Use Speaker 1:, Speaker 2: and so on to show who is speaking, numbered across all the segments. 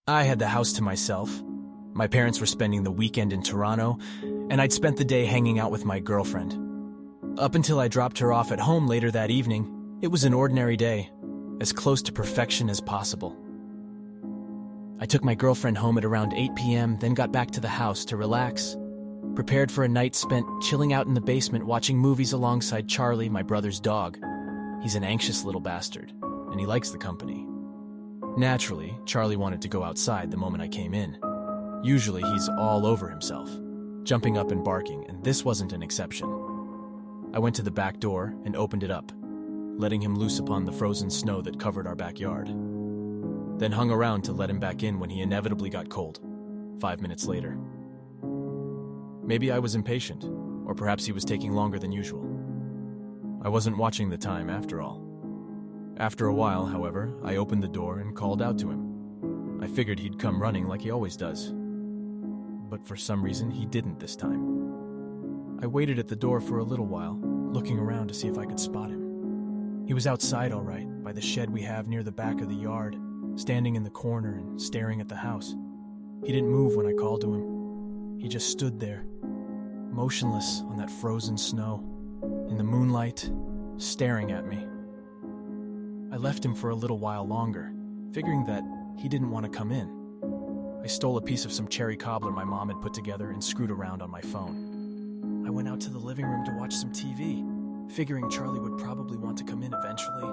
Speaker 1: I had the house to myself. My parents were spending the weekend in Toronto, and I'd spent the day hanging out with my girlfriend. Up until I dropped her off at home later that evening, it was an ordinary day, as close to perfection as possible. I took my girlfriend home at around 8 p.m., then got back to the house to relax, prepared for a night spent chilling out in the basement watching movies alongside Charlie, my brother's dog. He's an anxious little bastard, and he likes the company. Naturally, Charlie wanted to go outside the moment I came in. Usually he's all over himself, jumping up and barking, and this wasn't an exception. I went to the back door and opened it up, letting him loose upon the frozen snow that covered our backyard. Then hung around to let him back in when he inevitably got cold, 5 minutes later. Maybe I was impatient, or perhaps he was taking longer than usual. I wasn't watching the time after all. After a while, however, I opened the door and called out to him. I figured he'd come running like he always does. But for some reason, he didn't this time. I waited at the door for a little while, looking around to see if I could spot him. He was outside all right, by the shed we have near the back of the yard, standing in the corner and staring at the house. He didn't move when I called to him. He just stood there, motionless on that frozen snow, in the moonlight, staring at me. I left him for a little while longer, figuring that he didn't want to come in. I stole a piece of some cherry cobbler my mom had put together and screwed around on my phone. I went out to the living room to watch some TV, figuring Charlie would probably want to come in eventually.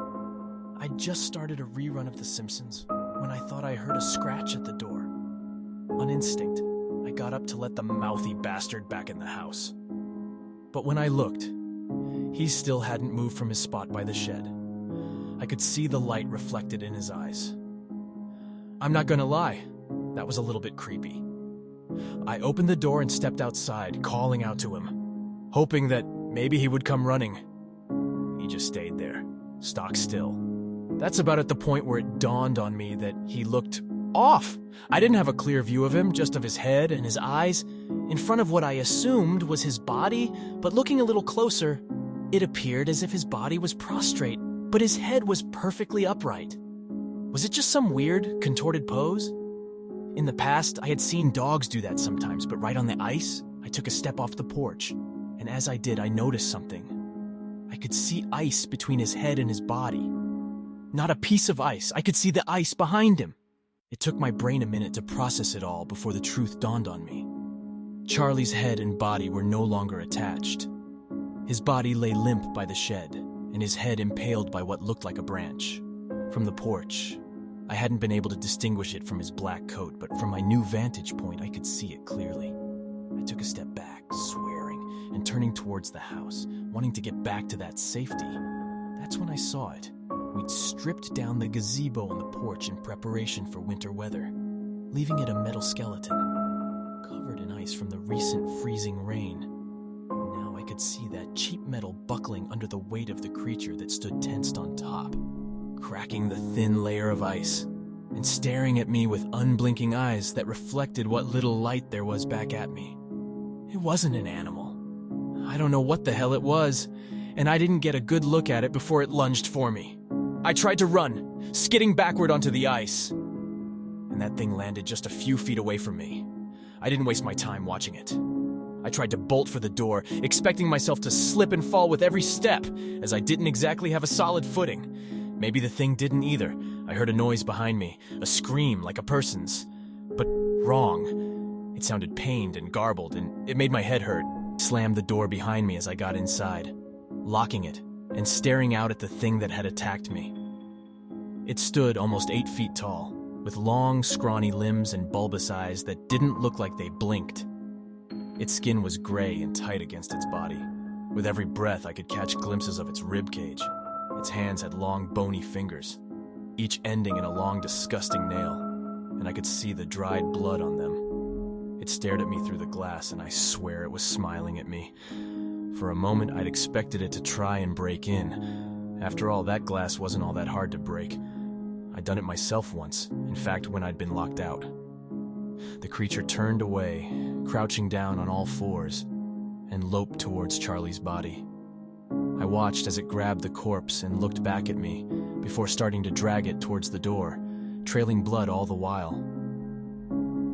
Speaker 1: I'd just started a rerun of The Simpsons when I thought I heard a scratch at the door. On instinct, I got up to let the mouthy bastard back in the house. But when I looked, he still hadn't moved from his spot by the shed. I could see the light reflected in his eyes. I'm not gonna lie, that was a little bit creepy. I opened the door and stepped outside, calling out to him, hoping that maybe he would come running. He just stayed there, stock still. That's about at the point where it dawned on me that he looked off. I didn't have a clear view of him, just of his head and his eyes, in front of what I assumed was his body, but looking a little closer, it appeared as if his body was prostrate, but his head was perfectly upright. Was it just some weird, contorted pose? In the past, I had seen dogs do that sometimes, but right on the ice, I took a step off the porch, and as I did, I noticed something. I could see ice between his head and his body. Not a piece of ice. I could see the ice behind him. It took my brain a minute to process it all before the truth dawned on me. Charlie's head and body were no longer attached. His body lay limp by the shed, and his head impaled by what looked like a branch. From the porch, I hadn't been able to distinguish it from his black coat, but from my new vantage point, I could see it clearly. I took a step back, swearing, and turning towards the house, wanting to get back to that safety. That's when I saw it. We'd stripped down the gazebo on the porch in preparation for winter weather, leaving it a metal skeleton, covered in ice from the recent freezing rain. Now I could see that cheap metal buckling under the weight of the creature that stood tensed on top, cracking the thin layer of ice, and staring at me with unblinking eyes that reflected what little light there was back at me. It wasn't an animal. I don't know what the hell it was, and I didn't get a good look at it before it lunged for me. I tried to run, skidding backward onto the ice, and that thing landed just a few feet away from me. I didn't waste my time watching it. I tried to bolt for the door, expecting myself to slip and fall with every step, as I didn't exactly have a solid footing. Maybe the thing didn't either. I heard a noise behind me, a scream like a person's. But wrong. It sounded pained and garbled, and it made my head hurt. I slammed the door behind me as I got inside, locking it and staring out at the thing that had attacked me. It stood almost 8 feet tall, with long, scrawny limbs and bulbous eyes that didn't look like they blinked. Its skin was gray and tight against its body. With every breath, I could catch glimpses of its rib cage. Its hands had long, bony fingers, each ending in a long, disgusting nail, and I could see the dried blood on them. It stared at me through the glass, and I swear it was smiling at me. For a moment, I'd expected it to try and break in. After all, that glass wasn't all that hard to break. I'd done it myself once, in fact, when I'd been locked out. The creature turned away, crouching down on all fours, and loped towards Charlie's body. I watched as it grabbed the corpse and looked back at me, before starting to drag it towards the door, trailing blood all the while.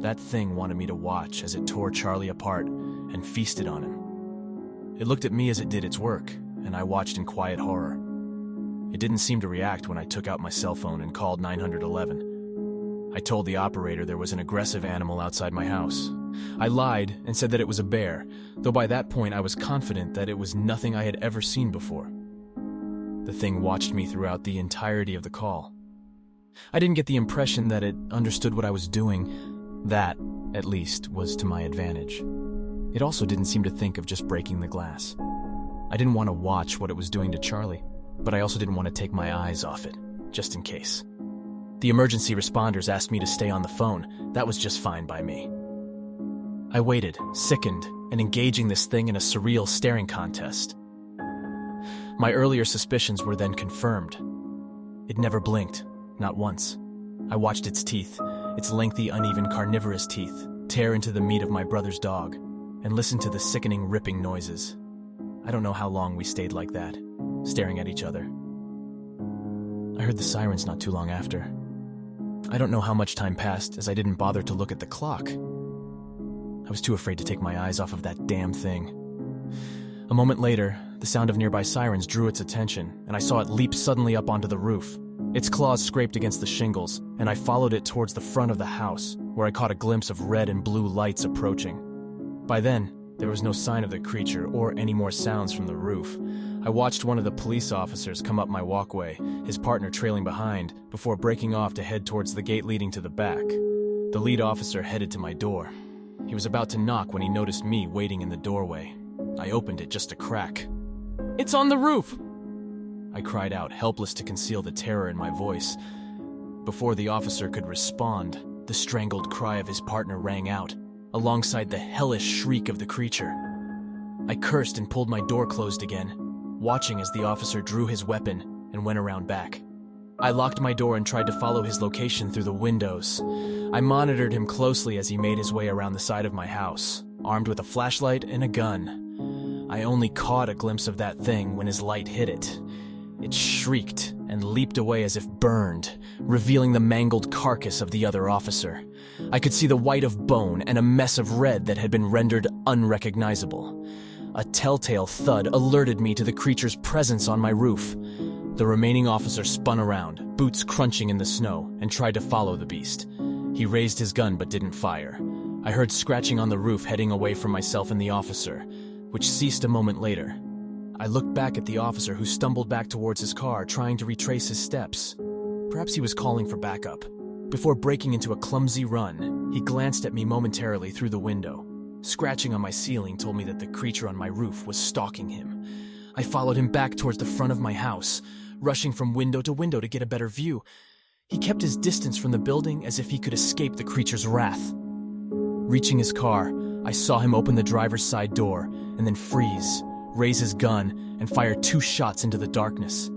Speaker 1: That thing wanted me to watch as it tore Charlie apart and feasted on him. It looked at me as it did its work, and I watched in quiet horror. It didn't seem to react when I took out my cell phone and called 911. I told the operator there was an aggressive animal outside my house. I lied and said that it was a bear, though by that point I was confident that it was nothing I had ever seen before. The thing watched me throughout the entirety of the call. I didn't get the impression that it understood what I was doing. That, at least, was to my advantage. It also didn't seem to think of just breaking the glass. I didn't want to watch what it was doing to Charlie, but I also didn't want to take my eyes off it, just in case. The emergency responders asked me to stay on the phone. That was just fine by me. I waited, sickened, and engaging this thing in a surreal staring contest. My earlier suspicions were then confirmed. It never blinked, not once. I watched its teeth, its lengthy, uneven, carnivorous teeth, tear into the meat of my brother's dog, and listened to the sickening, ripping noises. I don't know how long we stayed like that, staring at each other. I heard the sirens not too long after. I don't know how much time passed, as I didn't bother to look at the clock. I was too afraid to take my eyes off of that damn thing. A moment later, the sound of nearby sirens drew its attention, and I saw it leap suddenly up onto the roof. Its claws scraped against the shingles, and I followed it towards the front of the house, where I caught a glimpse of red and blue lights approaching. By then, there was no sign of the creature or any more sounds from the roof. I watched one of the police officers come up my walkway, his partner trailing behind, before breaking off to head towards the gate leading to the back. The lead officer headed to my door. He was about to knock when he noticed me waiting in the doorway. I opened it just a crack. "It's on the roof!" I cried out, helpless to conceal the terror in my voice. Before the officer could respond, the strangled cry of his partner rang out, alongside the hellish shriek of the creature. I cursed and pulled my door closed again, watching as the officer drew his weapon and went around back. I locked my door and tried to follow his location through the windows. I monitored him closely as he made his way around the side of my house, armed with a flashlight and a gun. I only caught a glimpse of that thing when his light hit it. It shrieked and leaped away as if burned, revealing the mangled carcass of the other officer. I could see the white of bone and a mess of red that had been rendered unrecognizable. A telltale thud alerted me to the creature's presence on my roof. The remaining officer spun around, boots crunching in the snow, and tried to follow the beast. He raised his gun but didn't fire. I heard scratching on the roof heading away from myself and the officer, which ceased a moment later. I looked back at the officer who stumbled back towards his car, trying to retrace his steps. Perhaps he was calling for backup. Before breaking into a clumsy run, he glanced at me momentarily through the window. Scratching on my ceiling told me that the creature on my roof was stalking him. I followed him back towards the front of my house, rushing from window to window to get a better view. He kept his distance from the building as if he could escape the creature's wrath. Reaching his car, I saw him open the driver's side door and then freeze, raise his gun, and fire 2 shots into the darkness.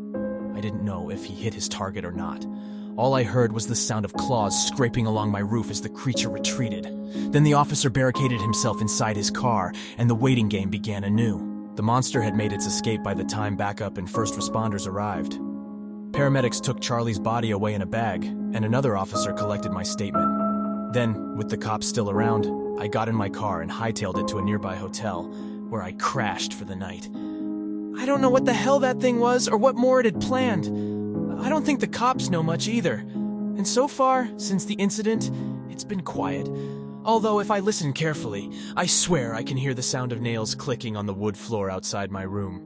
Speaker 1: I didn't know if he hit his target or not. All I heard was the sound of claws scraping along my roof as the creature retreated. Then the officer barricaded himself inside his car, and the waiting game began anew. The monster had made its escape by the time backup and first responders arrived. Paramedics took Charlie's body away in a bag, and another officer collected my statement. Then, with the cops still around, I got in my car and hightailed it to a nearby hotel, where I crashed for the night. I don't know what the hell that thing was or what more it had planned. I don't think the cops know much either. And so far, since the incident, it's been quiet. Although if I listen carefully, I swear I can hear the sound of nails clicking on the wood floor outside my room.